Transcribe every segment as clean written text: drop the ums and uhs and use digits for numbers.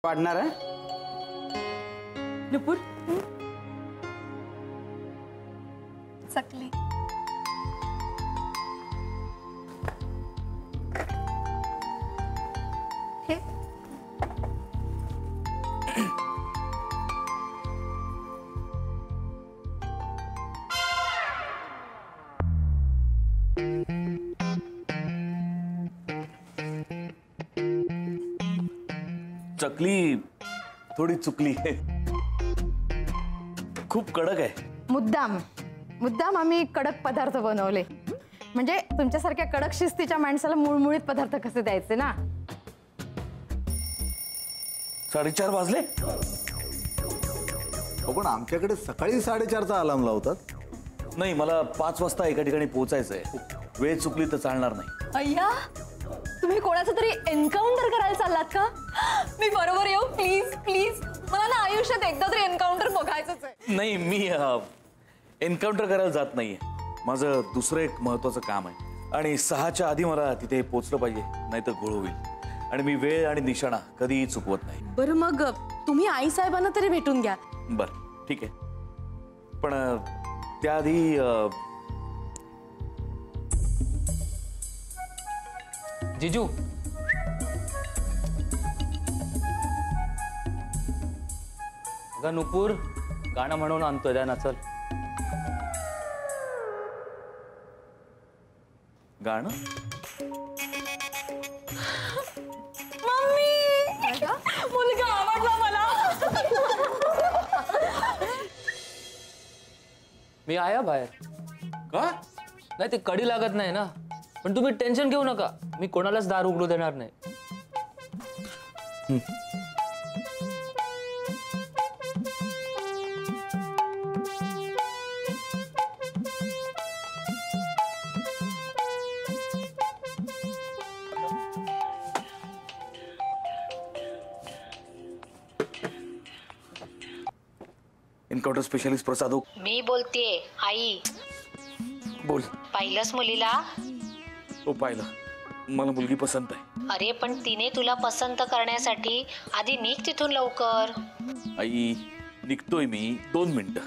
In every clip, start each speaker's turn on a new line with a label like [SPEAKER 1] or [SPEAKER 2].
[SPEAKER 1] पाडणार आहे
[SPEAKER 2] नुपूर चकली हे
[SPEAKER 3] चकली थोडी चुकली आहे, खूप कडक आहे.
[SPEAKER 4] मुद्दाम आम्ही कडक पदार्थ बनवले, म्हणजे तुमच्यासारख्या कडक शिस्तीच्या माणसाला मुळमुळीत पदार्थ कसे द्यायचे ना.
[SPEAKER 3] 4:30 वाजले.
[SPEAKER 5] पण आमच्याकडे सकाळी 4:30चा अलार्म लावतात.
[SPEAKER 3] नाही, मला 5 वाजता एका ठिकाणी पोहोचायचंय. वेळ चुकली तर चालणार नाही.
[SPEAKER 2] अय्या, तुम्ही कोणाचं तरी एन्काउंटर करायला चाललात का? मी बरोबर येऊ प्लीज प्लीज. मला ना आयुष्यात एकदा तरी एन्काउंटर बघायचंच आहे.
[SPEAKER 3] नाही, मी एन्काउंटर करायला जात नाहीये. माझं दुसरं एक महत्वाचं काम आहे आणि 6च्या आधी मला तिथे पोहोचलं पाहिजे, नाही तर गोळ होईल. आणि मी वेळ आणि निशाणा कधीही चुकवत नाही.
[SPEAKER 2] बरं, मग तुम्ही आई साहेबांना तरी भेटून घ्या.
[SPEAKER 3] बरं, ठीक आहे. पण त्याआधी
[SPEAKER 6] जिजू, अगं नुपूर गाणं म्हणून आणतोय, द्या ना. चल.
[SPEAKER 3] गाणं?
[SPEAKER 2] मम्मी, मुलगा आवडला मला.
[SPEAKER 6] मी आया बाहेर.
[SPEAKER 3] का?
[SPEAKER 6] नाही, ते कडी लागत नाही ना. पण तुम्ही टेन्शन घेऊ नका, मी कोणालाच दार उघडू देणार नाही.
[SPEAKER 3] एन्काउंटर स्पेशलिस्ट प्रसाद.
[SPEAKER 7] मी बोलतेय आई.
[SPEAKER 3] बोल.
[SPEAKER 7] पाहिलंस मुलीला?
[SPEAKER 3] हो, पाहिलं. मला मुलगी पसंत आहे.
[SPEAKER 7] अरे पण तिने तुला पसंत करण्यासाठी आधी निघ तिथून लवकर.
[SPEAKER 3] आई, निघतोय मी 2 मिनिटं.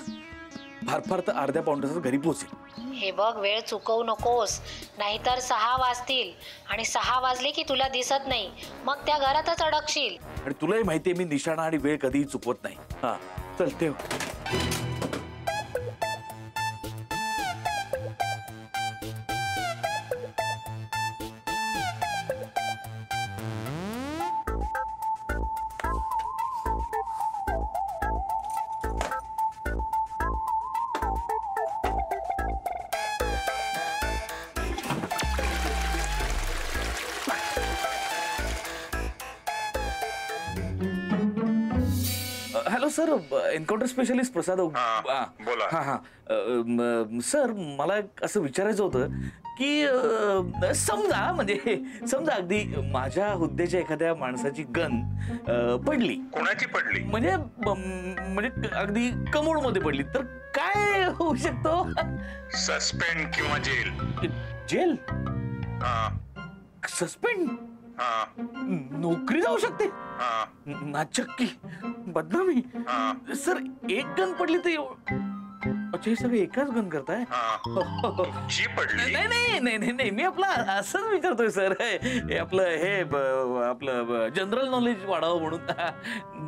[SPEAKER 3] फार तर अर्ध्या पाऊंड घरी पोहोचेल.
[SPEAKER 7] हे बघ, वेळ चुकवू नकोस, नाहीतर 6 वाजतील आणि 6 वाजले की तुला दिसत नाही, मग त्या घरातच अडकशील.
[SPEAKER 3] आणि तुलाही माहितीये मी निशाणा आणि वेळ कधीही चुकवत नाही. हा, चल ठेव. हॅलो सर, एन्काउंटर स्पेशलिस्ट प्रसाद.
[SPEAKER 8] बोला.
[SPEAKER 3] हा, सर, मला असं विचारायचं होतं की समजा अगदी माझ्या हुद्द्याच्या एखाद्या माणसाची गन पडली.
[SPEAKER 8] कोणाची पडली?
[SPEAKER 3] म्हणजे अगदी कमोड मध्ये पडली तर काय होऊ शकतो?
[SPEAKER 8] सस्पेंड किंवा जेल.
[SPEAKER 3] जेल? सस्पेंड? नोकरी जाऊ शकते. नाचक्की, बदनामी. सर, एक गन पडली तर अच्छा, हे सगळं एकाच गन करताय?
[SPEAKER 8] पडली?
[SPEAKER 3] नाही, मी आपला असंच विचारतोय सर. हे आपलं जनरल नॉलेज वाढावं म्हणून.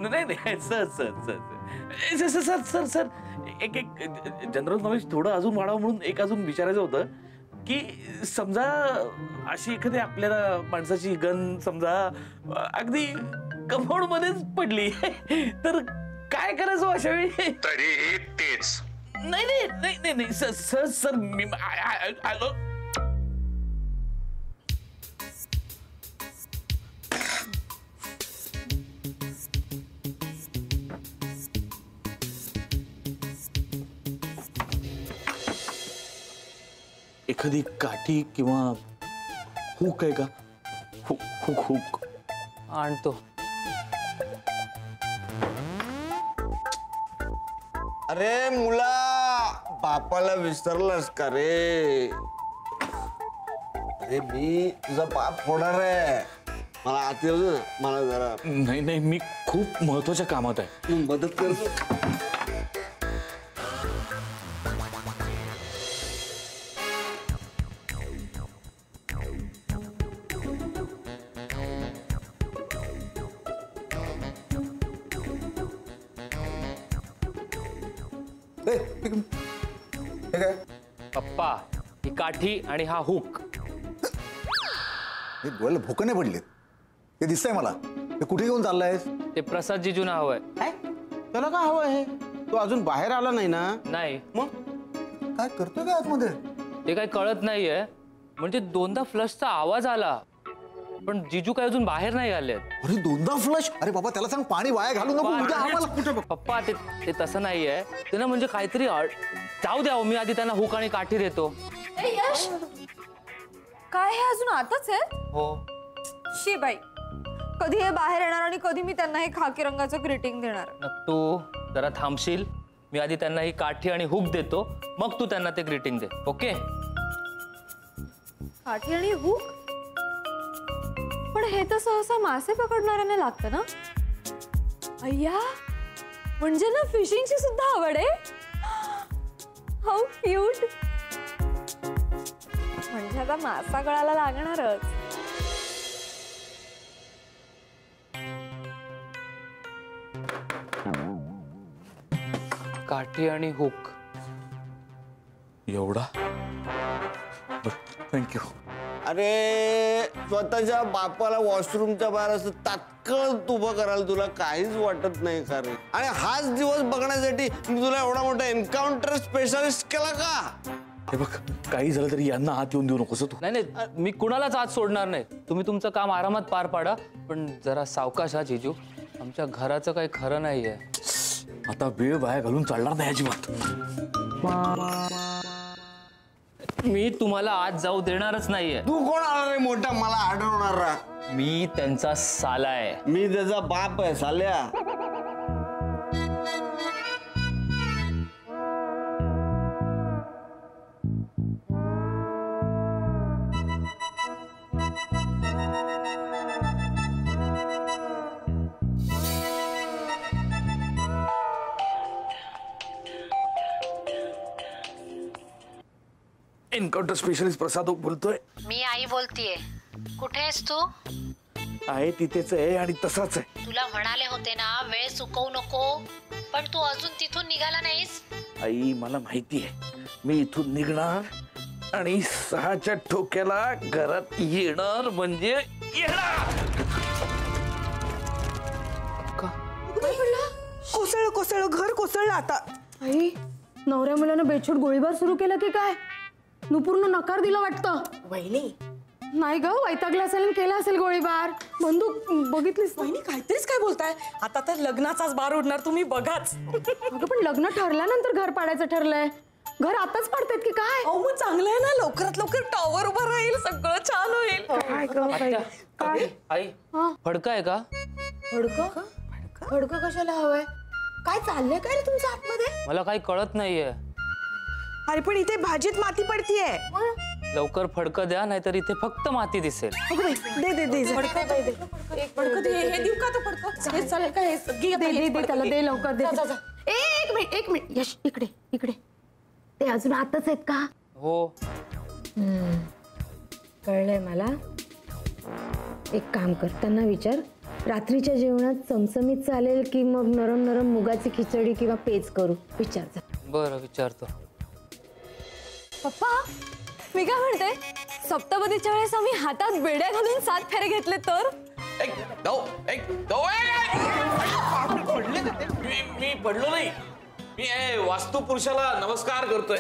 [SPEAKER 3] नाही सर, एक जनरल नॉलेज थोडं अजून वाढावं म्हणून एक अजून विचारायचं होतं की समजा अशी एखादी आपल्याला माणसाची गन समजा अगदी कमोड मध्येच पडली तर काय करायचं अशा वेळी?
[SPEAKER 8] तरीही तेच.
[SPEAKER 3] नाही सर मी एखादी काठी किंवा हुक आहे का? हुक
[SPEAKER 6] आणतो.
[SPEAKER 1] अरे मुला, बापाला विसरलास का रे? अरे मी तुझा बाप होणार आहे. मला आत येऊ दे, मला जरा.
[SPEAKER 3] नाही मी खूप महत्वाच्या कामात आहे.
[SPEAKER 1] तू मदत कर.
[SPEAKER 5] ए, हे काय
[SPEAKER 6] पप्पा, ही काठी आणि हा हुक.
[SPEAKER 5] हे डोळ्याला भोकं नाही पडलेत. हे दिसतंय मला. हे कुठे घेऊन चाललायस?
[SPEAKER 6] ते प्रसाद जिजूना हवंय.
[SPEAKER 9] काय त्याला काय हवं आहे? तो अजून बाहेर आला नाही ना?
[SPEAKER 6] नाही,
[SPEAKER 9] मग
[SPEAKER 5] काय करतोय काय आतमध्ये?
[SPEAKER 6] ते काही कळत नाहीये. म्हणजे 2दा फ्लशचा आवाज आला, पण जिजू काय अजून बाहेर नाही आलेत.
[SPEAKER 5] अरे 2दा फ्लश. अरे बाबा त्याला सांग पाणी वाया घालू नको. उद्या आम्हाला
[SPEAKER 6] पप्पा ते तसं नाहीये. ते ना म्हणजे काहीतरी जाऊ द्या, मी आधी त्यांना हुक आणि काठी देतो.
[SPEAKER 2] ए यश, काय हे अजून आताच आहे?
[SPEAKER 6] हो.
[SPEAKER 2] शी बाई, कधी हे बाहेर येणार आणि कधी मी त्यांना हे खाकी रंगाचं ग्रीटिंग देणार.
[SPEAKER 6] तू जरा थांबशील. मी आधी त्यांना ही काठी आणि हुक देतो, मग तू त्यांना ते ग्रीटिंग दे. ओके?
[SPEAKER 2] काठी आणि हुक? पण हे तर सहसा मासे पकडणाऱ्यांना लागतं ना. अय्या, म्हणजे ना फिशिंगची सुद्धा आवड आहे. How cute. म्हणजे आता मासा गळाला लागणारच.
[SPEAKER 6] काठी आणि हुक
[SPEAKER 3] एवढा? थँक्यू.
[SPEAKER 1] अरे स्वतःच्या बापाला वॉशरूमच्या बाहेर असं तात्काळ उभं करायला तुला काहीच वाटत नाही का रे? आणि हाच दिवस बघण्यासाठी मी तुला एवढा मोठा एन्काउंटर स्पेशालिस्ट केला का?
[SPEAKER 3] हे बघ, काही झालं तरी यांना हात येऊन देऊ नकोस तू.
[SPEAKER 6] नाही, मी कुणालाच आज सोडणार नाही. तुम्ही तुमचं काम आरामात पार पाडा, पण जरा सावकाश हा जिजू. आमच्या घराचं काही खरं नाहीये.
[SPEAKER 3] आता वेळ वाया घालून चालणार नाही अजिबात.
[SPEAKER 6] मी तुम्हाला आज जाऊ देणारच नाहीये.
[SPEAKER 1] तू कोण आला रे मोठा मला आढळणारा?
[SPEAKER 6] मी त्यांचा साला आहे.
[SPEAKER 1] मी त्याचा बाप आहे साल्या.
[SPEAKER 3] एन्काउंटर स्पेशलिस्ट प्रसाद बोलतोय.
[SPEAKER 7] मी आई बोलतीये. कुठे आहेस तू?
[SPEAKER 3] आहे तिथेच आहे आणि तसाच आहे.
[SPEAKER 7] तुला म्हणाले होते ना वेळ चुकवू नको, पण तू अजून तिथून निघाला नाहीस.
[SPEAKER 3] आई मला माहिती आहे, मी इथून निघणार आणि 6च्या ठोक्याला घरात येणार म्हणजे येणार.
[SPEAKER 9] कोसळ घर कोसळलं आता.
[SPEAKER 4] आई, नवऱ्या मुलानं बेछूट गोळीबार सुरू केला की काय? नुपूरनं नकार दिला वाटतं.
[SPEAKER 9] वहिनी
[SPEAKER 4] नाही ग, वैतागला असेल आणि केला असेल गोळीबार. बंदूक बघितलीस ना?
[SPEAKER 9] वहिनी काहीतरीच काय बोलताय? आता तर लग्नाचाच बार उडणार, तुम्ही बघाच.
[SPEAKER 4] अगं पण लग्न ठरल्यानंतर घर पाडायचं ठरलंय. घर आताच पाडतायत की काय?
[SPEAKER 9] अहो मग चांगलं आहे ना, लवकरात लवकर टॉवर उभा राहील, सगळं छान होईल.
[SPEAKER 4] काय ग बाई? काय?
[SPEAKER 6] आई, फडका आहे का?
[SPEAKER 4] खडकं कशाला हवंय? काय चाललंय काय रे तुमच्या आतमध्ये?
[SPEAKER 6] मला काही कळत नाहीये.
[SPEAKER 9] अरे पण इथे भाजीत माती पडतीये.
[SPEAKER 6] लवकर फडकं द्या, नाहीतर इथे फक्त माती दिसेल.
[SPEAKER 9] दे दे दे फडकं दे. हे देऊ का तो फडकं? हे चालेल का? हे
[SPEAKER 4] दे त्याला, दे लवकर दे. एक मिनिट यश, इकडे. ते अजून आतच आहेत का?
[SPEAKER 6] हो.
[SPEAKER 4] कळलंय मला. एक काम कर, त्यांना विचार रात्रीच्या जेवणात चमचमीत चालेल की मग नरम नरम मुगाची खिचडी किंवा पेज करू. विचार.
[SPEAKER 6] बरं, विचारतो.
[SPEAKER 2] पप्पा, मी काय म्हणते, सप्तपदीच्या वेळेस आम्ही हातात बेड्या घालून 7 फेरे घेतले तर?
[SPEAKER 3] मी पडलो नाही. मी वास्तू पुरुषाला नमस्कार करतोय.